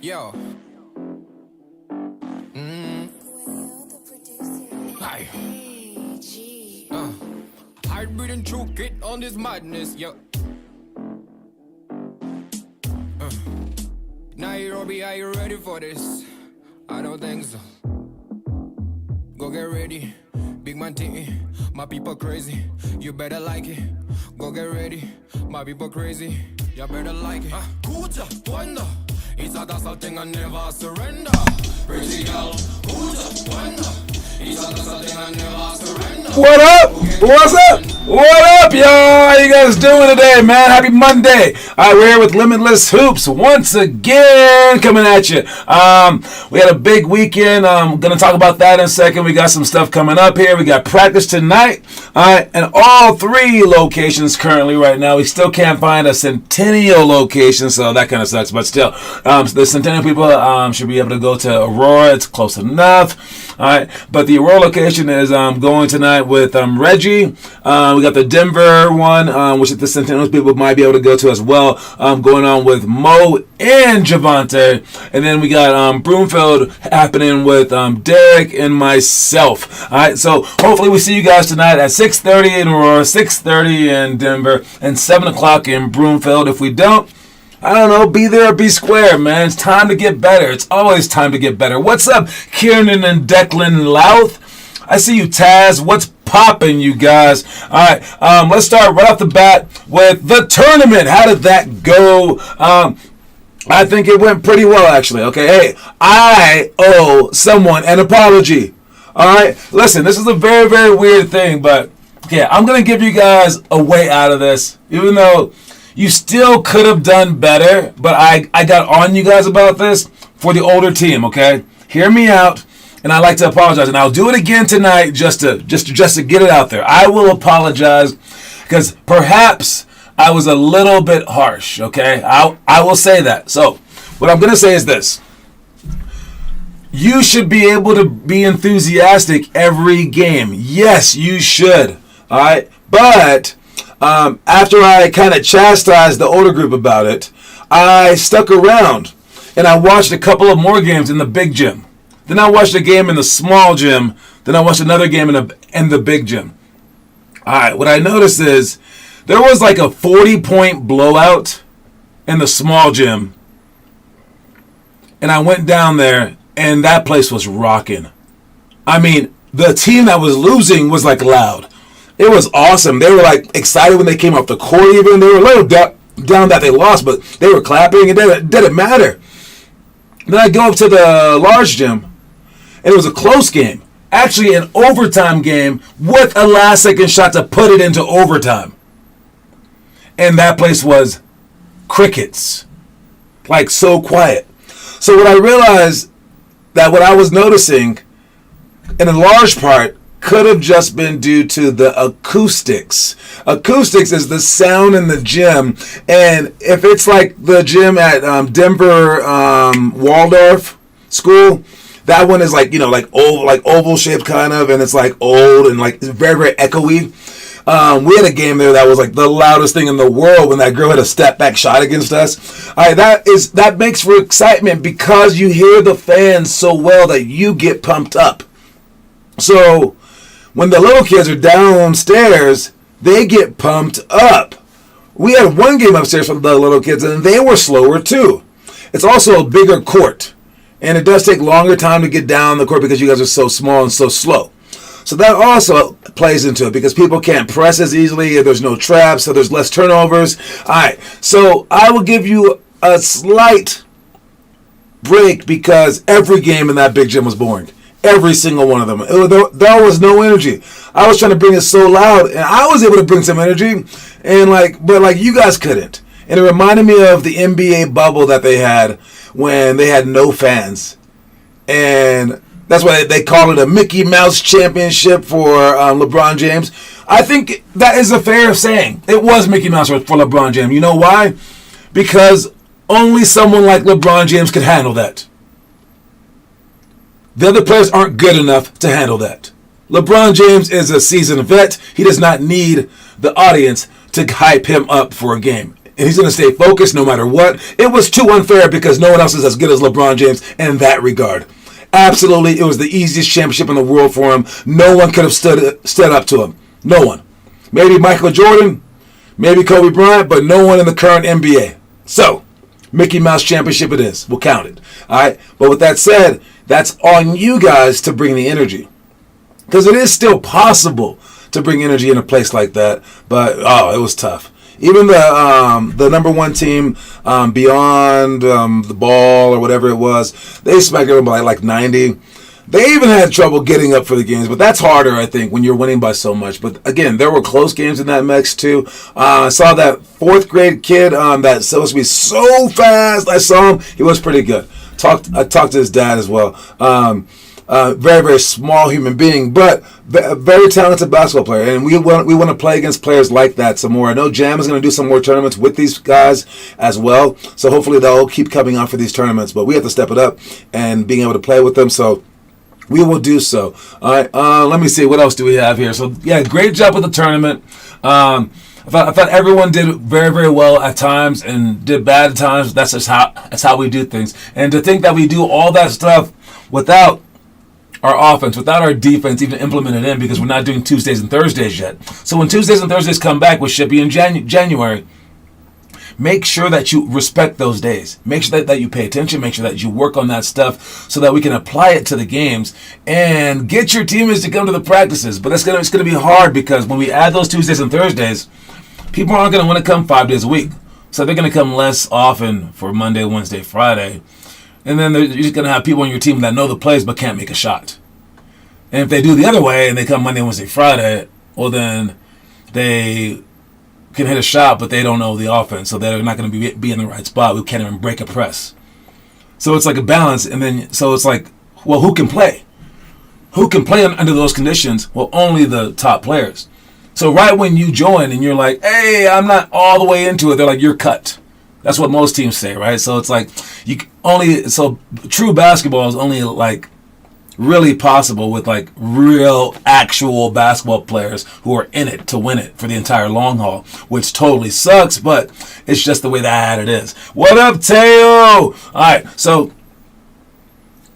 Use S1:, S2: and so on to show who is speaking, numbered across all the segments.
S1: Yo. Hi. Hard breathing true kid on this madness, yo. Nairobi, are you ready for this? I don't think so. Go get ready, big man thing. My people crazy, you better like it. Go get ready, my people crazy, you better like it. Kuja, wonder, it's a dazzle thing and never surrender. Pretty girl, Kuja, wonder, it's a dazzle thing and never surrender.
S2: What up? What's up? What up, y'all? How you guys doing today, man? Happy Monday. All right, we're here with Limitless Hoops once again coming at you. We had a big weekend. I'm going to talk about that in a second. We got some stuff coming up here. We got practice tonight. All right, and all three locations currently right now. We still can't find a Centennial location, so that kind of sucks. But still, the Centennial people should be able to go to Aurora. It's close enough. All right, but the Aurora location is going tonight with Reggie. We got the Denver one, which the Centennial people might be able to go to as well, going on with Mo and Javante. And then we got Broomfield happening with Derek and myself. All right, so hopefully we see you guys tonight at 6:30 in Aurora, 6:30 in Denver, and 7 o'clock in Broomfield. If we don't, I don't know, be there or be square, man. It's time to get better. It's always time to get better. What's up, Kieran and Declan Louth? I see you, Taz. What's popping, you guys? All right, let's start right off the bat with the tournament. How did that go? I think it went pretty well, actually. Okay, hey, I owe someone an apology. All right, listen, this is a very, very weird thing, but yeah, I'm going to give you guys a way out of this, even though you still could have done better, but I got on you guys about this for the older team, okay? Hear me out. And I'd like to apologize, and I'll do it again tonight just to get it out there. I will apologize because perhaps I was a little bit harsh. Okay, I will say that. So what I'm going to say is this: you should be able to be enthusiastic every game. Yes, you should. All right, but after I kind of chastised the older group about it, I stuck around and I watched a couple of more games in the big gym. Then I watched a game in the small gym. Then I watched another game in the big gym. All right, what I noticed is there was like a 40-point blowout in the small gym. And I went down there, and that place was rocking. I mean, the team that was losing was like loud. It was awesome. They were like excited when they came off the court even. They were a little down that they lost, but they were clapping. It didn't matter. Then I go up to the large gym. And it was a close game. Actually, an overtime game with a last-second shot to put it into overtime. And that place was crickets. Like, so quiet. So what I realized that what I was noticing, in a large part, could have just been due to the acoustics. Acoustics is the sound in the gym. And if it's like the gym at Denver Waldorf School, that one is like, you know, like oval shaped kind of, and it's like old and like it's very, very echoey. We had a game there that was like the loudest thing in the world when that girl had a step back shot against us. All right, that makes for excitement because you hear the fans so well that you get pumped up. So when the little kids are downstairs, they get pumped up. We had one game upstairs from the little kids, and they were slower too. It's also a bigger court. And it does take longer time to get down the court because you guys are so small and so slow. So that also plays into it because people can't press as easily. There's no traps, so there's less turnovers. All right, so I will give you a slight break because every game in that big gym was boring. Every single one of them. There was no energy. I was trying to bring it so loud, and I was able to bring some energy, but you guys couldn't. And it reminded me of the NBA bubble that they had when they had no fans. And that's why they call it a Mickey Mouse championship for LeBron James. I think that is a fair saying. It was Mickey Mouse for LeBron James. You know why? Because only someone like LeBron James could handle that. The other players aren't good enough to handle that. LeBron James is a seasoned vet. He does not need the audience to hype him up for a game. and he's going to stay focused no matter what. It was too unfair because no one else is as good as LeBron James in that regard. Absolutely, it was the easiest championship in the world for him. No one could have stood up to him. No one. Maybe Michael Jordan, maybe Kobe Bryant, but no one in the current NBA. So, Mickey Mouse Championship it is. We'll count it. All right. But with that said, that's on you guys to bring the energy, because it is still possible to bring energy in a place like that. But it was tough. Even the number one team, beyond the ball or whatever it was, they smacked them by like 90. They even had trouble getting up for the games, but that's harder, I think, when you're winning by so much. But again, there were close games in that mix too. I saw that fourth grade kid that's supposed to be so fast. I saw him; he was pretty good. I talked to his dad as well. Very, very small human being, but very talented basketball player. And we want to play against players like that some more. I know Jam is going to do some more tournaments with these guys as well. So hopefully they'll keep coming out for these tournaments. But we have to step it up and being able to play with them. So we will do so. All right. Let me see. What else do we have here? So, yeah, great job with the tournament. I thought everyone did very, very well at times and did bad at times. That's how we do things. And to think that we do all that stuff without our offense, without our defense even implemented in, because we're not doing Tuesdays and Thursdays yet. So when Tuesdays and Thursdays come back, which should be in January, make sure that you respect those days. Make sure that you pay attention. Make sure that you work on that stuff so that we can apply it to the games and get your teammates to come to the practices. But it's going to be hard, because when we add those Tuesdays and Thursdays, people aren't going to want to come 5 days a week. So they're going to come less often for Monday, Wednesday, Friday. And then you're just going to have people on your team that know the plays but can't make a shot. And if they do the other way and they come Monday, Wednesday, Friday, well, then they can hit a shot, but they don't know the offense. So they're not going to be in the right spot. We can't even break a press. So it's like a balance. And then, so it's like, well, who can play? Who can play under those conditions? Well, only the top players. So right when you join and you're like, hey, I'm not all the way into it, they're like, you're cut. That's what most teams say, right? So it's like so true basketball is only like really possible with like real actual basketball players who are in it to win it for the entire long haul, which totally sucks, but it's just the way that it is. What up, Teo? All right, so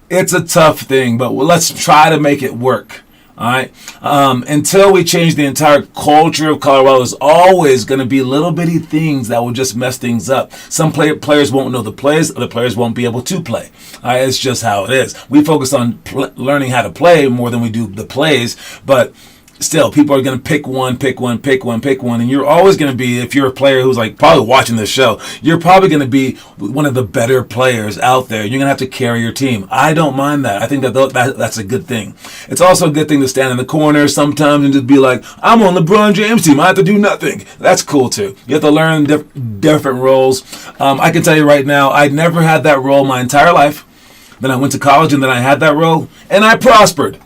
S2: it's a tough thing, but let's try to make it work. All right. Until we change the entire culture of Colorado, there's always going to be little bitty things that will just mess things up. Some players won't know the plays. Other players won't be able to play. All right. It's just how it is. We focus on learning how to play more than we do the plays, but still, people are going to pick one, and you're always going to be, if you're a player who's like probably watching this show, you're probably going to be one of the better players out there. You're going to have to carry your team. I don't mind that. I think that's a good thing. It's also a good thing to stand in the corner sometimes and just be like, I'm on LeBron James' team. I have to do nothing. That's cool too. You have to learn different roles. I can tell you right now, I never had that role my entire life. Then I went to college and then I had that role and I prospered.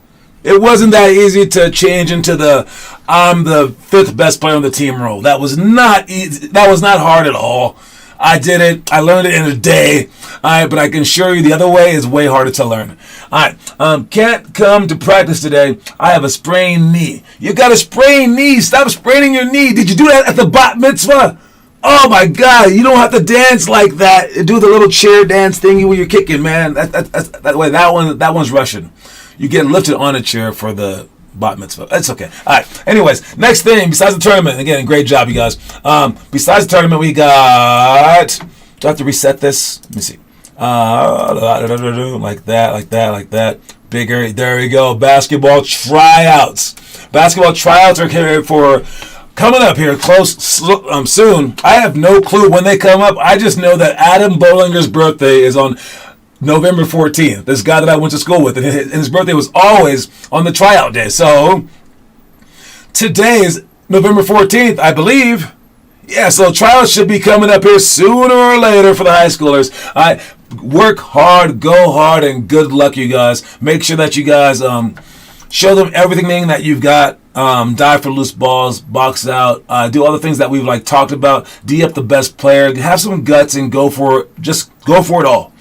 S2: It wasn't that easy to change into I'm the fifth best player on the team role. That was not easy. That was not hard at all. I did it. I learned it in a day. All right, but I can assure you the other way is way harder to learn. All right, can't come to practice today. I have a sprained knee. You got a sprained knee. Stop spraining your knee. Did you do that at the bat mitzvah? Oh my God! You don't have to dance like that. Do the little chair dance thingy when you're kicking, man. That one's Russian. You get lifted on a chair for the bat mitzvah. That's okay. All right. Anyways, next thing, besides the tournament, again, great job, you guys. Besides the tournament, we got, do I have to reset this? Let me see. Like that. Bigger. There we go. Basketball tryouts. Basketball tryouts are here for coming up here close soon. I have no clue when they come up. I just know that Adam Bollinger's birthday is on November 14th. This guy that I went to school with, and his birthday was always on the tryout day. So today is November 14th, I believe. Yeah, so tryouts should be coming up here sooner or later for the high schoolers. All right, work hard, go hard, and good luck, you guys. Make sure that you guys show them everything that you've got. Dive for loose balls, box out, do all the things that we've like talked about. D up the best player, have some guts, and go for it. Just go for it all.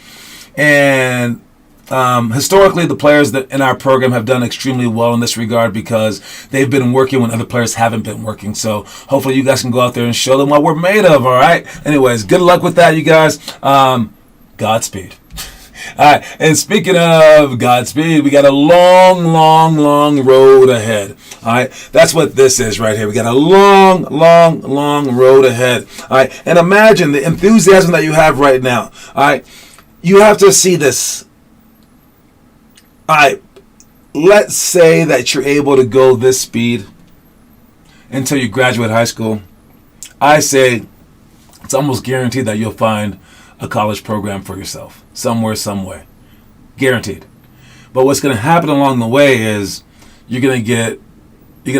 S2: And Historically, the players that in our program have done extremely well in this regard because they've been working when other players haven't been working. So hopefully you guys can go out there and show them what we're made of, all right? Anyways, good luck with that, you guys. Godspeed. All right, and speaking of Godspeed, we got a long road ahead. All right, that's what this is right here. We got a long road ahead. All right, and imagine the enthusiasm that you have right now. All right, you have to see this. All right, let's say that you're able to go this speed until you graduate high school. I say it's almost guaranteed that you'll find a college program for yourself somewhere, some way. Guaranteed. But what's going to happen along the way is you're going to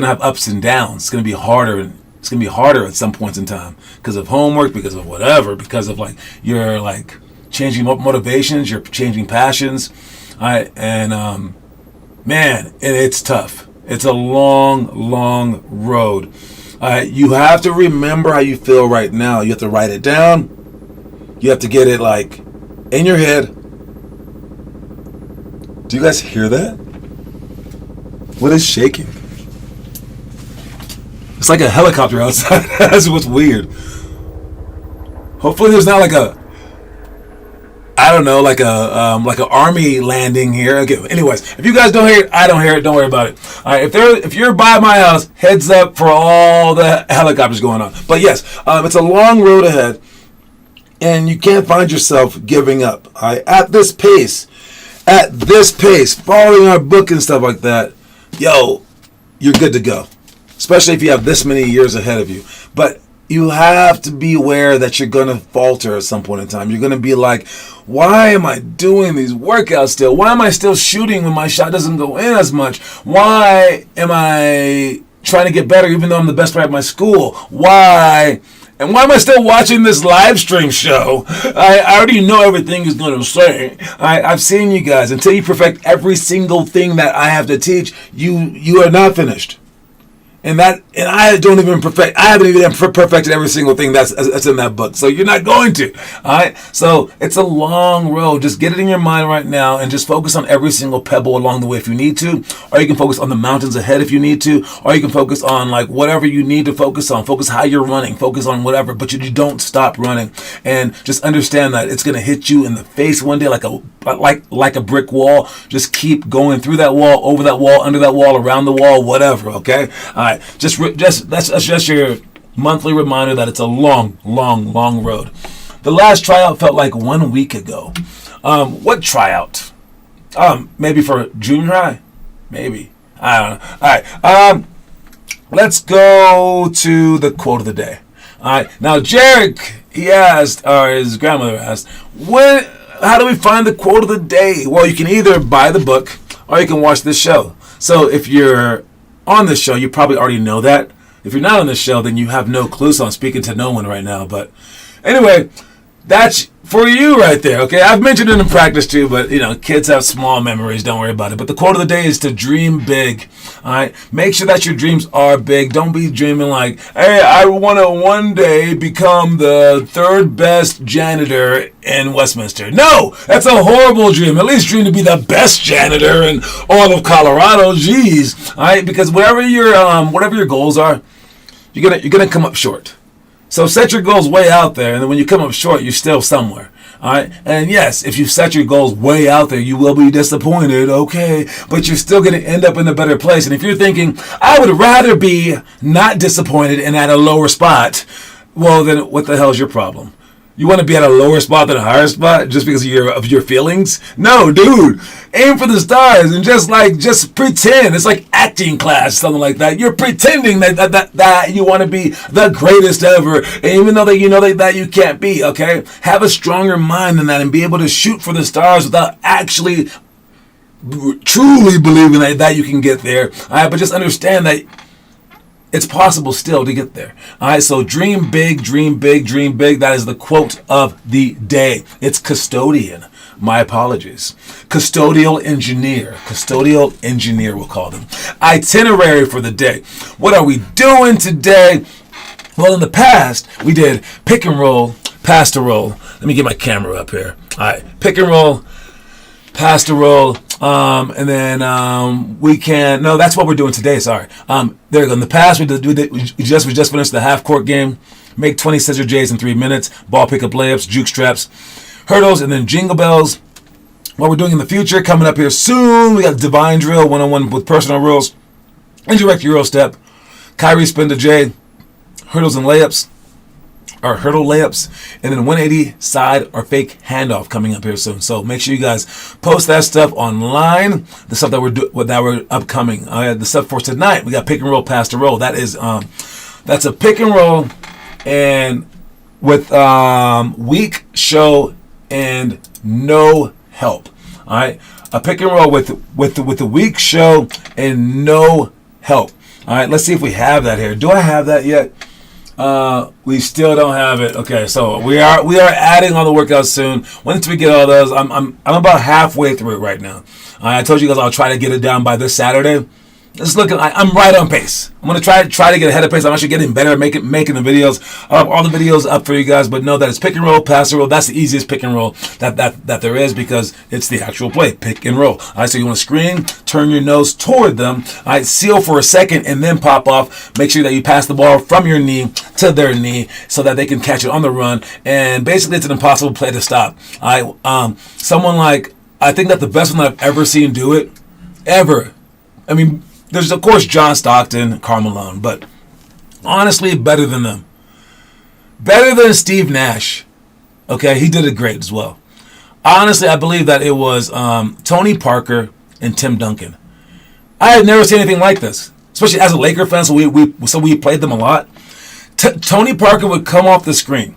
S2: have ups and downs. It's going to be harder. It's going to be harder at some points in time because of homework, because of whatever, because of you're changing motivations, you're changing passions. All right, and man, it's tough. It's a long road. All right, you have to remember how you feel right now. You have to write it down. You have to get it in your head. Do you guys hear that? What is shaking? It's like a helicopter outside. That's what's weird. Hopefully there's not like an army landing here. Okay. Anyways, if you guys don't hear it, I don't hear it. Don't worry about it. All right. If you're by my house, heads up for all the helicopters going on. But yes, it's a long road ahead. And you can't find yourself giving up. All right? At this pace, following our book and stuff like that, you're good to go. Especially if you have this many years ahead of you. But you have to be aware that you're going to falter at some point in time. You're going to be like, why am I doing these workouts still? Why am I still shooting when my shot doesn't go in as much? Why am I trying to get better even though I'm the best player at my school? Why? And why am I still watching this live stream show? I already know everything he's going to say. I've seen you guys. Until you perfect every single thing that I have to teach, you are not finished. And I don't even perfect. I haven't even perfected every single thing that's in that book. So you're not going to. All right. So it's a long road. Just get it in your mind right now and just focus on every single pebble along the way if you need to, or you can focus on the mountains ahead if you need to, or you can focus on whatever you need to focus on. Focus how you're running. Focus on whatever, but you don't stop running. And just understand that it's going to hit you in the face one day like a brick wall. Just keep going through that wall, over that wall, under that wall, around the wall, whatever. Okay. All right. That's just your monthly reminder that it's a long road. The last tryout felt like 1 week ago. What tryout? Maybe for junior high? Maybe. I don't know. All right. Let's go to the quote of the day. All right. Now, Jarek, he asked, or his grandmother asked, how do we find the quote of the day? Well, you can either buy the book or you can watch this show. So if you're on this show, you probably already know that. If you're not on this show, then you have no clue, so I'm speaking to no one right now. But anyway, that's for you right there, okay? I've mentioned it in practice too, but, kids have small memories. Don't worry about it. But the quote of the day is to dream big, all right? Make sure that your dreams are big. Don't be dreaming like, hey, I want to one day become the third best janitor in Westminster. No, that's a horrible dream. At least dream to be the best janitor in all of Colorado. Jeez, all right? Because whatever your goals are, you're gonna come up short. So set your goals way out there, and then when you come up short, you're still somewhere. All right? And yes, if you set your goals way out there, you will be disappointed, okay? But you're still going to end up in a better place. And if you're thinking, I would rather be not disappointed and at a lower spot, well, then what the hell is your problem? You want to be at a lower spot than a higher spot just because of your feelings? No, dude. Aim for the stars and just pretend. It's like acting class, something like that. You're pretending that you want to be the greatest ever, and even though that you know that you can't be. Okay, have a stronger mind than that and be able to shoot for the stars without actually truly believing that you can get there. All right, but just understand that it's possible still to get there. All right, so dream big, dream big, dream big. That is the quote of the day. It's custodian. My apologies. Custodial engineer, we'll call them. Itinerary for the day. What are we doing today? Well, in the past, we did pick and roll, pass to roll. Let me get my camera up here. All right, pick and roll, pasta roll, and then we can. No, that's what we're doing today. Sorry. There you go. In the past, we just finished the half court game. Make 20 scissor J's in 3 minutes. Ball pickup layups, juke straps, hurdles, and then jingle bells. What we're doing in the future, coming up here soon, we got Divine Drill, 1-on-1 with personal rules, indirect Euro step, Kyrie spin to J, hurdles and layups, or hurdle layups, and then 180 side or fake handoff coming up here soon. So make sure you guys post that stuff online. The stuff that we're upcoming. The stuff for tonight, we got pick and roll, pass to roll. That is that's a pick and roll, and with weak show and no help. All right, a pick and roll with the weak show and no help. All right, let's see if we have that here. Do I have that yet? We still don't have it. Okay, so we are adding all the workouts soon. Once we get all those, I'm about halfway through it right now. I told you guys I'll try to get it down by this Saturday. It's looking. I'm right on pace. I'm gonna try to get ahead of pace. I'm actually getting better at making the videos. I have all the videos up for you guys, but know that it's pick and roll, pass and roll. That's the easiest pick and roll that there is because it's the actual play, pick and roll. All right, so you want to screen, turn your nose toward them. All right, seal for a second and then pop off. Make sure that you pass the ball from your knee to their knee so that they can catch it on the run. And basically, it's an impossible play to stop. All right, someone like I think that the best one I've ever seen do it, ever. I mean. There's, of course, John Stockton, Karl Malone, but honestly, better than them. Better than Steve Nash. Okay, he did it great as well. Honestly, I believe that it was Tony Parker and Tim Duncan. I had never seen anything like this, especially as a Laker fan, so we played them a lot. Tony Parker would come off the screen.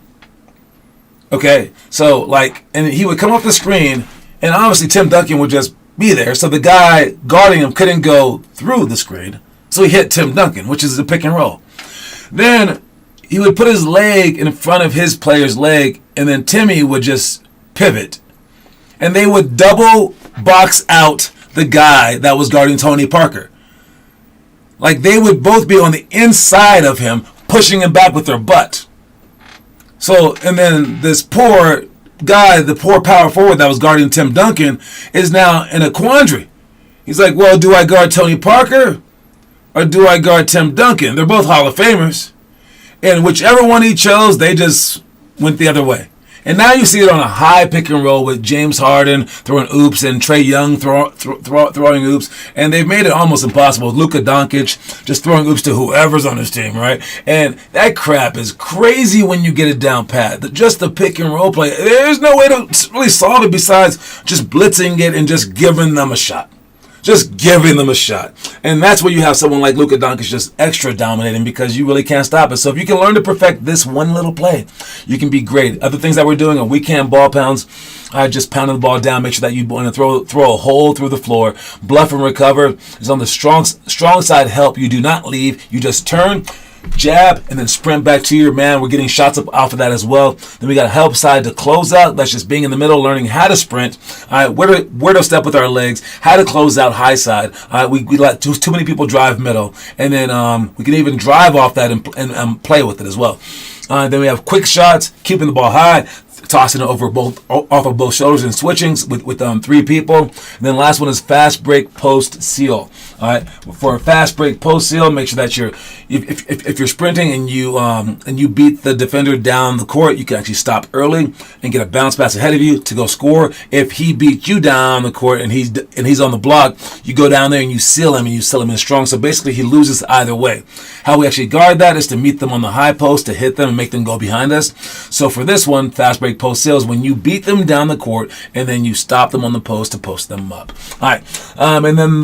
S2: Okay, so, and he would come off the screen, and obviously Tim Duncan would just be there, so the guy guarding him couldn't go through the screen, so he hit Tim Duncan, which is a pick and roll. Then he would put his leg in front of his player's leg, and then Timmy would just pivot, and they would double box out the guy that was guarding Tony Parker. Like they would both be on the inside of him, pushing him back with their butt. So, and then this poor guy, the poor power forward that was guarding Tim Duncan, is now in a quandary. He's like, well, do I guard Tony Parker or do I guard Tim Duncan? They're both Hall of Famers. And whichever one he chose, they just went the other way. And now you see it on a high pick and roll with James Harden throwing oops and Trae Young throwing oops. And they've made it almost impossible. Luka Doncic just throwing oops to whoever's on his team, right? And that crap is crazy when you get it down pat. Just the pick and roll play. There's no way to really solve it besides just blitzing it and just giving them a shot. Just giving them a shot. And that's where you have someone like Luka Doncic just extra dominating because you really can't stop it. So if you can learn to perfect this one little play, you can be great. Other things that we're doing are weekend ball pounds. Just pounding the ball down. Make sure that you want to throw a hole through the floor. Bluff and recover is on the strong side help. You do not leave. You just turn, jab, and then sprint back to your man. We're getting shots up off of that as well. Then we got help side to close out. That's just being in the middle, learning how to sprint. All right, where to step with our legs, how to close out high side. All right, we let too many people drive middle, and then we can even drive off that and play with it as well. Then we have quick shots, keeping the ball high, tossing it off of both shoulders and switching with 3 people. And then last one is fast break post seal. All right, for a fast break post seal, make sure that if you're sprinting and you beat the defender down the court, you can actually stop early and get a bounce pass ahead of you to go score. If he beats you down the court and he's on the block, you go down there and you seal him in strong. So basically, he loses either way. How we actually guard that is to meet them on the high post, to hit them and make them go behind us. So for this one, fast break post seal is when you beat them down the court and then you stop them on the post to post them up. All right, and then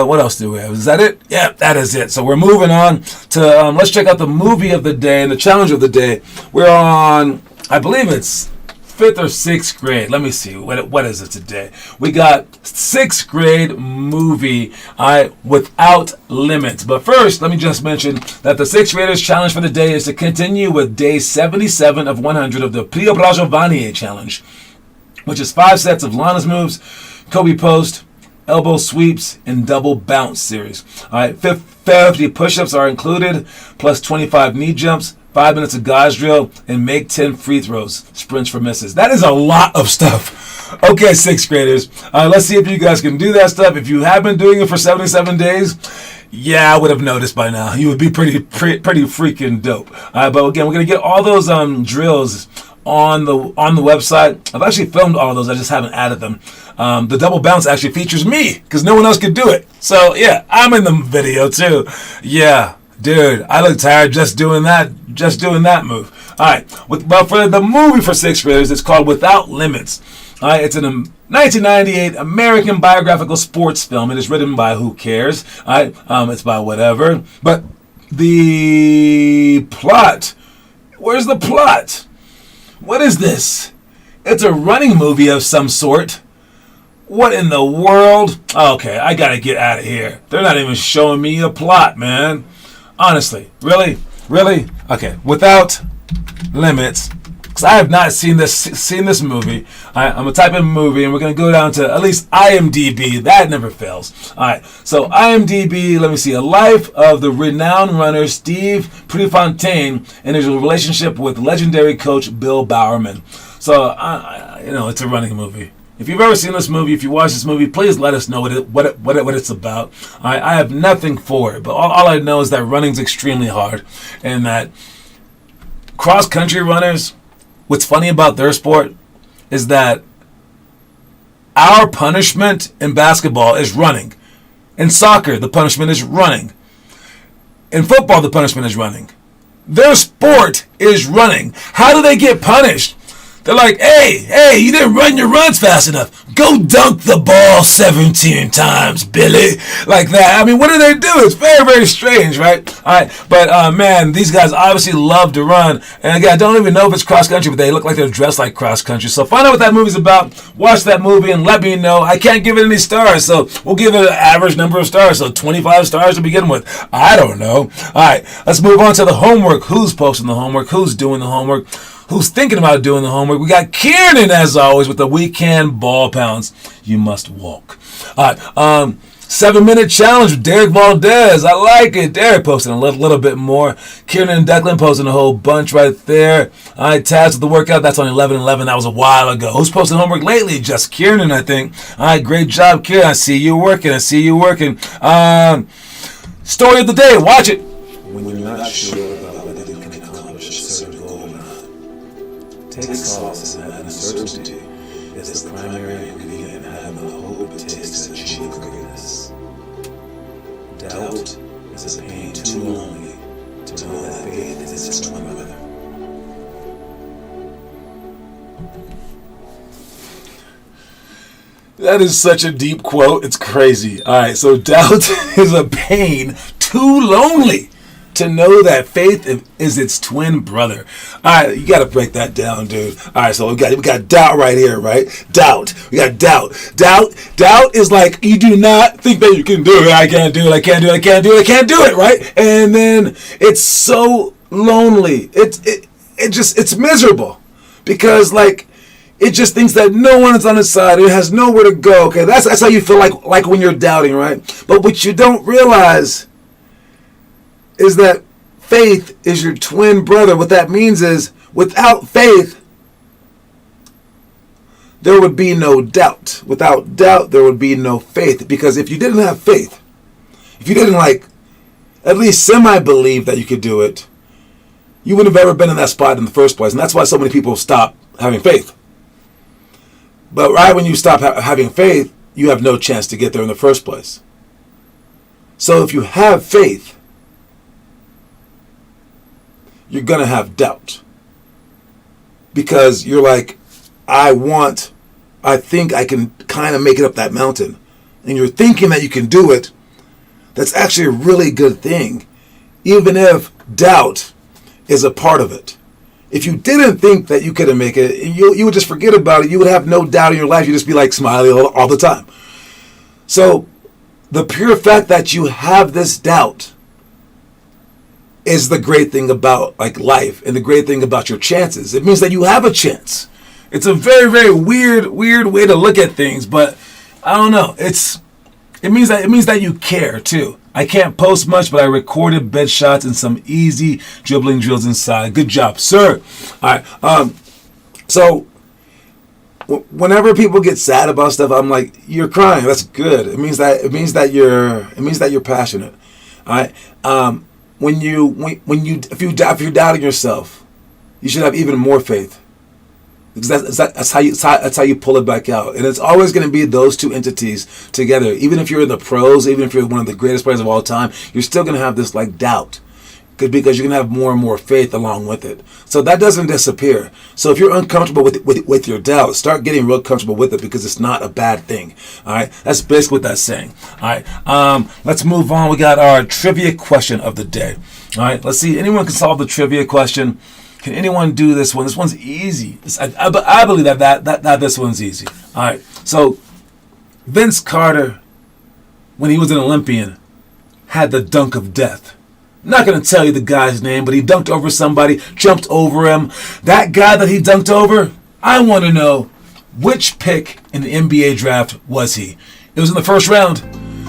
S2: what else do we have? Is that it? Yeah, that is it. So we're moving on to let's check out the movie of the day and the challenge of the day. We're on, I believe it's 5th or 6th grade. Let me see. What is it today? We got 6th grade movie without limits. But first, let me just mention that the 6th graders challenge for the day is to continue with day 77 of 100 of the Pio Brajo Vanier challenge, which is 5 sets of Lana's moves, Kobe post, elbow sweeps, and double bounce series. All right, 50 push-ups are included, plus 25 knee jumps, 5 minutes of God's drill, and make 10 free throws, sprints for misses. That is a lot of stuff. Okay, sixth graders, let's see if you guys can do that stuff. If you have been doing it for 77 days, yeah, I would have noticed by now. You would be pretty freaking dope. But again, we're gonna get all those drills on the website. I've actually filmed all of those. I just haven't added them. The double bounce actually features me because no one else could do it. So yeah, I'm in the video too. Yeah, dude, I look tired just doing that move. All right, but for the movie for sixth graders, it's called Without Limits. All right, it's a 1998 American biographical sports film. It is written by who cares? All right, it's by whatever. But the plot, where's the plot? What is this? It's a running movie of some sort. What in the world? Okay, I gotta get out of here. They're not even showing me a plot, man. Honestly, really? Okay, Without Limits. Because I have not seen this movie. I'm gonna type in movie, and we're gonna go down to at least IMDb. That never fails. All right, so IMDb. Let me see. A life of the renowned runner Steve Prefontaine and his relationship with legendary coach Bill Bowerman. So, it's a running movie. If you've ever seen this movie, if you watch this movie, please let us know what it's about. I have nothing for it, but all I know is that running's extremely hard, and that cross country runners. What's funny about their sport is that our punishment in basketball is running. In soccer, the punishment is running. In football, the punishment is running. Their sport is running. How do they get punished? They're like, hey, you didn't run your runs fast enough. Go dunk the ball 17 times, Billy. Like that. I mean, what do they do? It's very, very strange, right? All right. But, man, these guys obviously love to run. And, again, I don't even know if it's cross-country, but they look like they're dressed like cross-country. So find out what that movie's about. Watch that movie and let me know. I can't give it any stars, so we'll give it an average number of stars. So 25 stars to begin with. I don't know. All right. Let's move on to the homework. Who's posting the homework? Who's doing the homework? Who's thinking about doing the homework? We got Kieran, as always, with the We Can Ball Pounds. You must walk. All right. 7-minute challenge with Derek Valdez. I like it. Derek posting a little bit more. Kieran and Declan posting a whole bunch right there. All right, Taz with the workout. That's on 11/11. That was a while ago. Who's posting homework lately? Just Kieran, I think. All right, great job, Kieran. I see you working. Story of the day. Watch it.
S3: When you're not sure about whether you can accomplish a certain goal or not, take solace in that uncertainty is the primary ingredient in having the hope it takes to achieve greatness. Doubt is a pain too lonely to know that faith is its twin brother.
S2: That is such a deep quote. It's crazy. All right, so doubt is a pain too lonely to know that faith is its twin brother. All right, you got to break that down, dude. All right, so we got doubt right here, right? Doubt. We got doubt. Doubt is like you do not think that you can do it. I can't do it, right? And then it's so lonely. It's miserable because like it just thinks that no one is on its side. It has nowhere to go. Okay, that's how you feel like when you're doubting, right? But what you don't realize is that faith is your twin brother. What that means is without faith, there would be no doubt. Without doubt, there would be no faith. Because if you didn't have faith, if you didn't at least semi-believe that you could do it, you wouldn't have ever been in that spot in the first place. And that's why so many people stop having faith. But right when you stop having faith, you have no chance to get there in the first place. So if you have faith, you're going to have doubt. Because you're like, I think I can kind of make it up that mountain. And you're thinking that you can do it. That's actually a really good thing. Even if doubt is a part of it. If you didn't think that you couldn't make it, you would just forget about it. You would have no doubt in your life. You'd just be like smiling all the time. So the pure fact that you have this doubt is the great thing about life and the great thing about your chances. It means that you have a chance. It's a very, very weird way to look at things, but I don't know. It means that you care too. I can't post much, but I recorded bed shots and some easy dribbling drills inside. Good job, sir. All right. So whenever people get sad about stuff, I'm like, you're crying. That's good. It means that you're passionate. All right. If you're doubting yourself, you should have even more faith. Because that's how you pull it back out, and it's always going to be those two entities together. Even if you're in the pros, even if you're one of the greatest players of all time, you're still going to have this like doubt, because you're going to have more and more faith along with it. So that doesn't disappear. So if you're uncomfortable with your doubt, start getting real comfortable with it, because it's not a bad thing. All right, that's basically what that's saying. All right, let's move on. We got our trivia question of the day. All right, let's see. Anyone can solve the trivia question. Can anyone do this one? This one's easy. I believe that this one's easy. All right. So Vince Carter, when he was an Olympian, had the dunk of death. I'm not going to tell you the guy's name, but he dunked over somebody, jumped over him. That guy that he dunked over, I want to know which pick in the NBA draft was he? It was in the first round.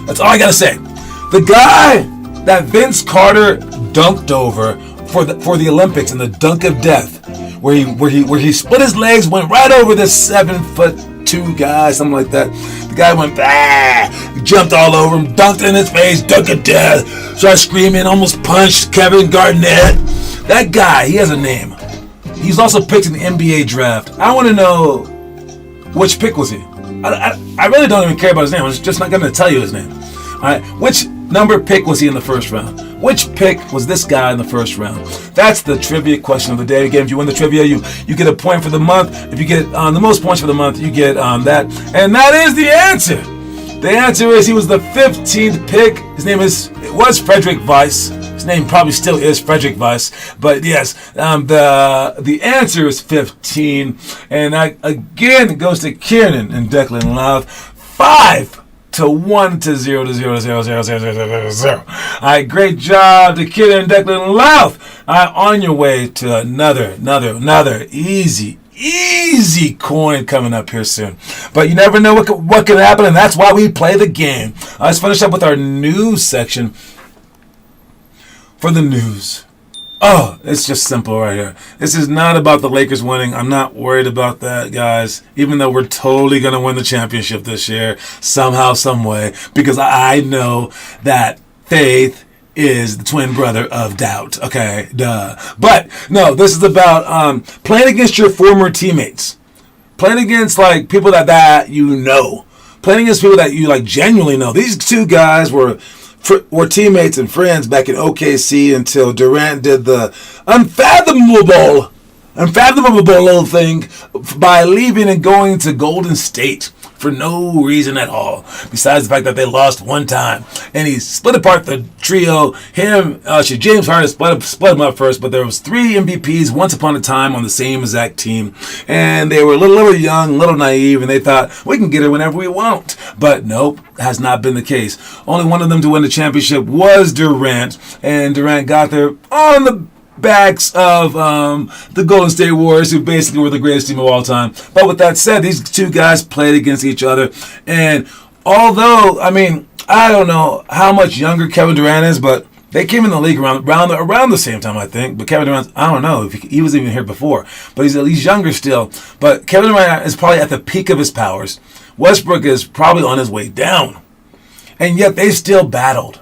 S2: That's all I got to say. The guy that Vince Carter dunked over for the Olympics in the dunk of death, where he split his legs, went right over this 7'2" guy, something like that. The guy went jumped all over him, dunked in his face, dunk of death, started screaming, almost punched Kevin Garnett. That guy, he has a name. He's also picked in the NBA draft. I want to know which pick was he. I really don't even care about his name. I'm just not going to tell you his name. All right, which number pick was he in the first round? Which pick was this guy in the first round? That's the trivia question of the day. Again, if you win the trivia, you get a point for the month. If you get the most points for the month, you get that. And that is the answer. The answer is he was the 15th pick. It was Frederick Weiss. His name probably still is Frederick Weiss. But yes, the answer is 15. And again, it goes to Kieran and Declan Love. 5-1 to 0. All right, great job to Kid and Declan Love. All right, on your way to another easy coin coming up here soon. But you never know what can happen, and that's why we play the game. Let's finish up with our news section. For the news. Oh, it's just simple right here. This is not about the Lakers winning. I'm not worried about that, guys. Even though we're totally going to win the championship this year, somehow, some way, because I know that faith is the twin brother of doubt. Okay, duh. But no, this is about playing against your former teammates, playing against like people that you know, playing against people that you like genuinely know. These two guys were teammates and friends back in OKC until Durant did the unfathomable little thing by leaving and going to Golden State for no reason at all, besides the fact that they lost one time. And he split apart the trio. James Harden split them up first, but there was 3 MVPs once upon a time on the same exact team. And they were a little young, a little naive, and they thought, we can get it whenever we want. But nope, has not been the case. Only one of them to win the championship was Durant, and Durant got there on the backs of the Golden State Warriors, who basically were the greatest team of all time. But with that said, these two guys played against each other, and although, I mean, I don't know how much younger Kevin Durant is, but they came in the league around the same time, I think. But Kevin Durant, I don't know if he was even here before, but he's at least younger still. But Kevin Durant is probably at the peak of his powers. Westbrook is probably on his way down, and yet they still battled.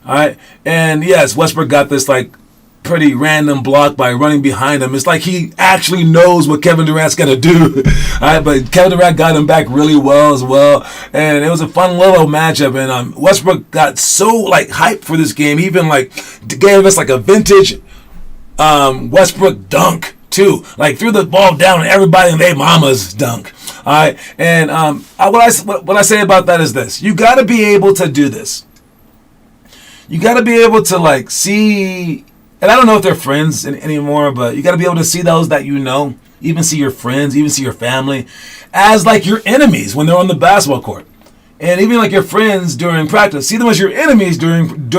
S2: All right, and yes, Westbrook got this like pretty random block by running behind him. It's like he actually knows what Kevin Durant's going to do. All right, but Kevin Durant got him back really well as well. And it was a fun little matchup. And Westbrook got so like hyped for this game. He even like gave us like a vintage Westbrook dunk too. Like threw the ball down and everybody and their mamas dunk. All right. And what I say about that is this. You got to be able to do this. You got to be able to like see. And I don't know if they're friends anymore, but you got to be able to see those that you know, even see your friends, even see your family, as like your enemies when they're on the basketball court. And even like your friends during practice. See them as your enemies during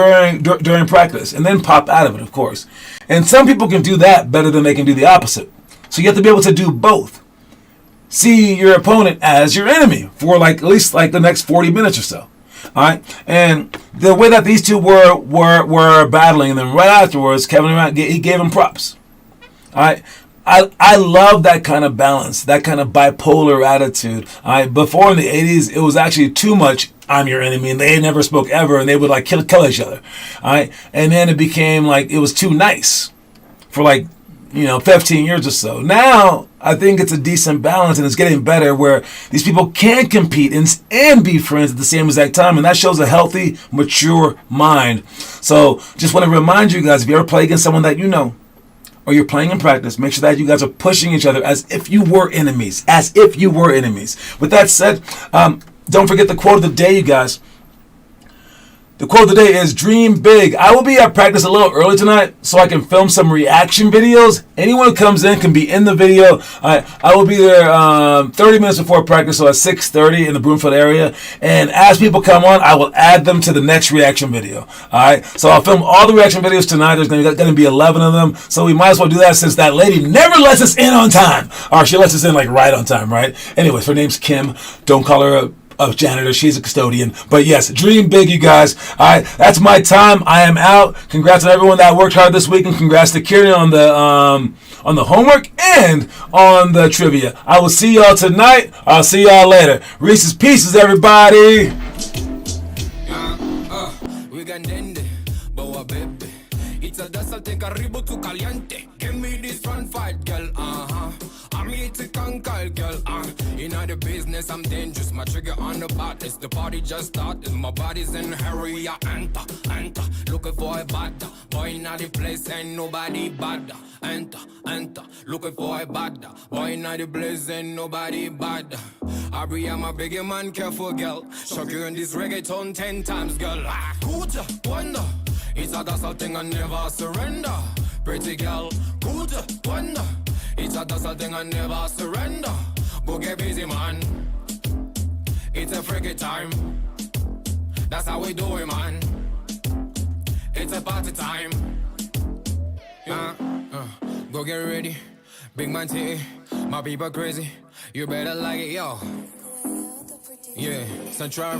S2: practice, and then pop out of it, of course. And some people can do that better than they can do the opposite. So you have to be able to do both. See your opponent as your enemy for like at least like the next 40 minutes or so. All right? And the way that these two were battling, and then right afterwards, Kevin Durant, he gave him props. All right. I love that kind of balance, that kind of bipolar attitude. Before in the 80s, it was actually too much, I'm your enemy, and they never spoke ever, and they would like kill each other. And then it became like it was too nice for 15 years or so. Now, I think it's a decent balance, and it's getting better where these people can compete and be friends at the same exact time, and that shows a healthy, mature mind. So just want to remind you guys, if you ever play against someone that you know, or you're playing in practice, make sure that you guys are pushing each other as if you were enemies. As if you were enemies. With that said, don't forget the quote of the day, you guys. The quote of the day is, dream big. I will be at practice a little early tonight so I can film some reaction videos. Anyone who comes in can be in the video. I will be there 30 minutes before practice, so at 6:30 in the Broomfield area. And as people come on, I will add them to the next reaction video. All right, so I'll film all the reaction videos tonight. There's going to be 11 of them, so we might as well do that since that lady never lets us in on time. Or she lets us in right on time, right? Anyways, her name's Kim. Don't call her a janitor. She's a custodian. But yes, dream big, you guys. All right, that's my time. I am out. Congrats on everyone that worked hard this week, and congrats to Kieran on the homework and on the trivia. I will see y'all tonight. I'll see y'all later. Reese's Pieces, everybody.
S1: It's a something karibu tu caliente. Give me this front fight, girl. I'm here to conquer, girl. In the business, I'm dangerous. My trigger on the baddest. The party just started. My body's in a hurry. I enter. Looking for a bad boy in the place. Ain't nobody bad. Enter. Looking for a bad boy in the place. Ain't nobody bad. I'm a bigger man, careful, girl. Shock you in this reggaeton 10 times, girl. Good wonder. It's a that's thing I never surrender. Pretty girl, good wonder. It's a that's thing I never surrender. Go get busy, man. It's a freaky time. That's how we do it, man. It's a party time. Go get ready. Big man titty. My people crazy. You better like it, yo. Yeah, Central